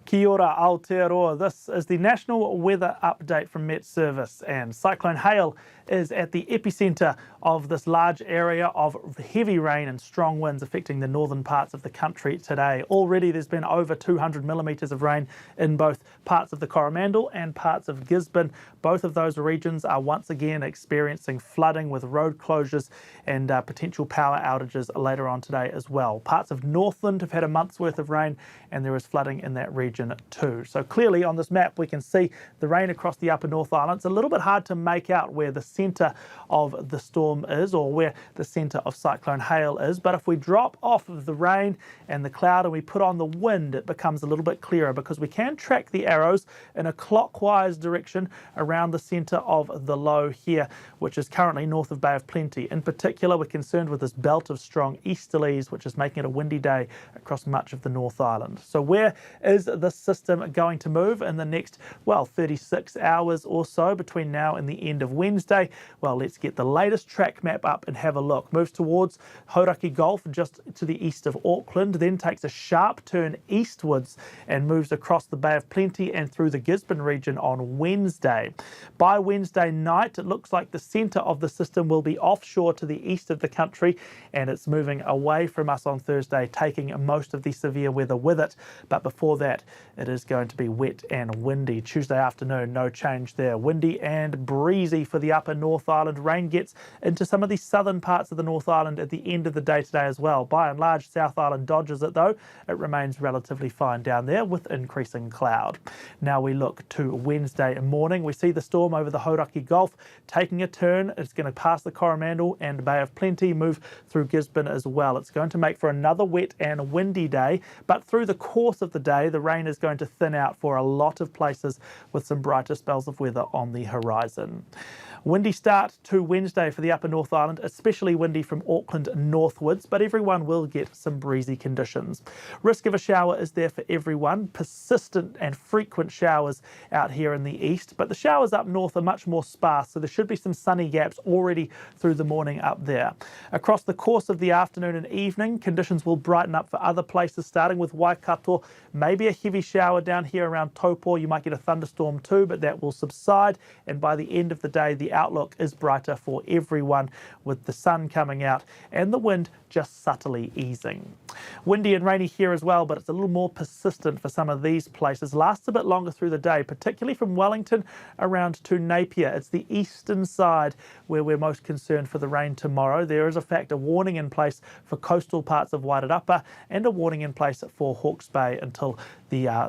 Kia ora, Aotearoa. This is the National Weather Update from Met Service, and Cyclone Hale is at the epicentre of this large area of heavy rain and strong winds affecting the northern parts of the country today. Already there's been over 200 millimetres of rain in both parts of the Coromandel and parts of Gisborne. Both of those regions are once again experiencing flooding with road closures and potential power outages later on today as well. Parts of Northland have had a month's worth of rain and there is flooding in that region too. So clearly on this map we can see the rain across the upper North Island. It's a little bit hard to make out where the centre of the storm is or where the centre of Cyclone Hale is, but if we drop off of the rain and the cloud and we put on the wind, it becomes a little bit clearer because we can track the arrows in a clockwise direction around the centre of the low here, which is currently north of Bay of Plenty. In particular, we're concerned with this belt of strong easterlies, which is making it a windy day across much of the North Island. So where is this system going to move in the next, 36 hours or so between now and the end of Wednesday? Well, let's get the latest track map up and have a look. Moves towards Hauraki Gulf just to the east of Auckland, then takes a sharp turn eastwards and moves across the Bay of Plenty and through the Gisborne region on Wednesday. By Wednesday night, it looks like the centre of the system will be offshore to the east of the country, and it's moving away from us on Thursday, taking most of the severe weather with it. But before that, it is going to be wet and windy. Tuesday afternoon, no change there. Windy and breezy for the upper North Island. Rain gets into some of the southern parts of the North Island at the end of the day today as well. By and large, South Island dodges it though. It remains relatively fine down there with increasing cloud. Now we look to Wednesday morning. We see the storm over the Hauraki Gulf taking a turn. It's going to pass the Coromandel and Bay of Plenty, move through Gisborne as well. It's going to make for another wet and windy day, but through the course of the day, the rain is going to thin out for a lot of places with some brighter spells of weather on the horizon. Windy start to Wednesday for the upper North Island, especially windy from Auckland northwards, but everyone will get some breezy conditions. Risk of a shower is there for everyone. Persistent and frequent showers out here in the east, but the showers up north are much more sparse, so there should be some sunny gaps already through the morning up there. Across the course of the afternoon and evening, conditions will brighten up for other places, starting with Waikato. Maybe a heavy shower down here around Taupo. You might get a thunderstorm too, but that will subside, and by the end of the day, the outlook is brighter for everyone with the sun coming out and the wind just subtly easing. Windy and rainy here as well, but it's a little more persistent for some of these places. Lasts a bit longer through the day, particularly from Wellington around to Napier. It's the eastern side where we're most concerned for the rain tomorrow. There is in fact a warning in place for coastal parts of Wairarapa and a warning in place for Hawke's Bay until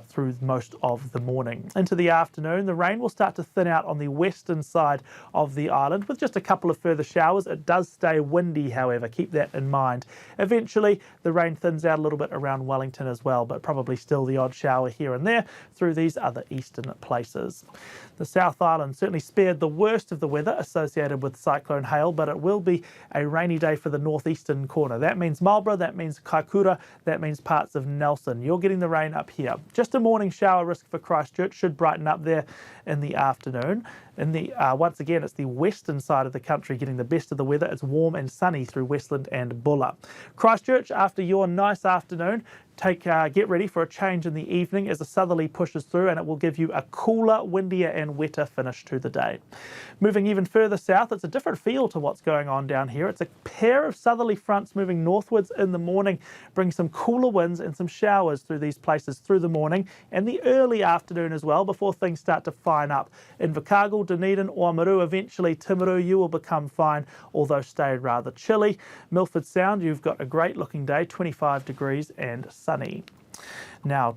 through most of the morning. Into the afternoon, the rain will start to thin out on the western side of the island with just a couple of further showers. It does stay windy, however, keep that in mind. Eventually, the rain thins out a little bit around Wellington as well, but probably still the odd shower here and there through these other eastern places. The South Island certainly spared the worst of the weather associated with Cyclone Hale, but it will be a rainy day for the northeastern corner. That means Marlborough, that means Kaikoura, that means parts of Nelson. You're getting the rain up here. Just a morning shower risk for Christchurch, should brighten up there in the afternoon. Once again, it's the western side of the country getting the best of the weather. It's warm and sunny through Westland and Bulla. Christchurch, after your nice afternoon, get ready for a change in the evening as a southerly pushes through, and it will give you a cooler, windier and wetter finish to the day. Moving even further south, it's a different feel to what's going on down here. It's a pair of southerly fronts moving northwards in the morning, bring some cooler winds and some showers through these places through the morning and the early afternoon as well, before things start to fine up. Invercargill, Dunedin, Oamaru, eventually Timaru, you will become fine, although stay rather chilly. Milford Sound, you've got a great looking day, 25 degrees and sunny. Now,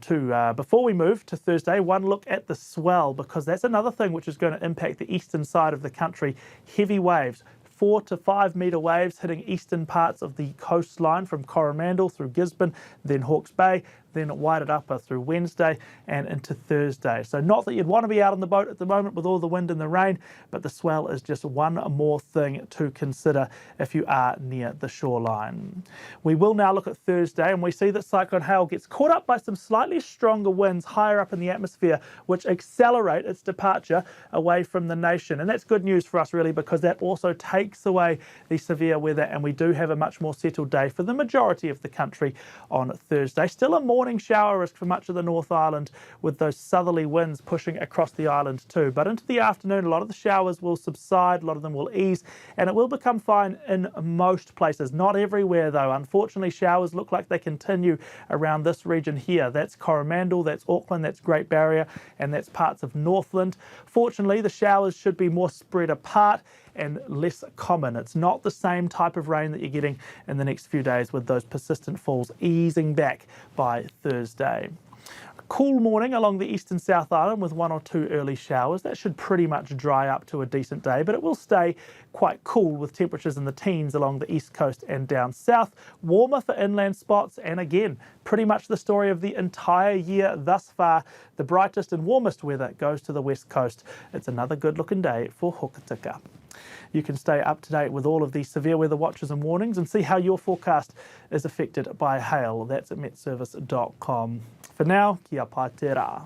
before we move to Thursday, one look at the swell, because that's another thing which is going to impact the eastern side of the country. Heavy waves. 4 to 5 metre waves hitting eastern parts of the coastline from Coromandel through Gisborne, then Hawke's Bay, then Wairarapa through Wednesday and into Thursday. So not that you'd want to be out on the boat at the moment with all the wind and the rain, but the swell is just one more thing to consider if you are near the shoreline. We will now look at Thursday, and we see that Cyclone Hale gets caught up by some slightly stronger winds higher up in the atmosphere, which accelerate its departure away from the nation. And that's good news for us really, because that also takes away the severe weather, and we do have a much more settled day for the majority of the country on Thursday. Still a morning morning shower risk for much of the North Island with those southerly winds pushing across the island too. But into the afternoon, a lot of the showers will subside, a lot of them will ease, and it will become fine in most places. Not everywhere though. Unfortunately, showers look like they continue around this region here. That's Coromandel, that's Auckland, that's Great Barrier, and that's parts of Northland. Fortunately, the showers should be more spread apart and less common. It's not the same type of rain that you're getting in the next few days, with those persistent falls easing back by Thursday. Cool morning along the eastern South Island with 1 or 2 early showers. That should pretty much dry up to a decent day, but it will stay quite cool with temperatures in the teens along the east coast and down south. Warmer for inland spots, and again, pretty much the story of the entire year thus far. The brightest and warmest weather goes to the west coast. It's another good looking day for Hokitika. You can stay up to date with all of these severe weather watches and warnings and see how your forecast is affected by hail. That's at metservice.com. For now, kia pai te rā.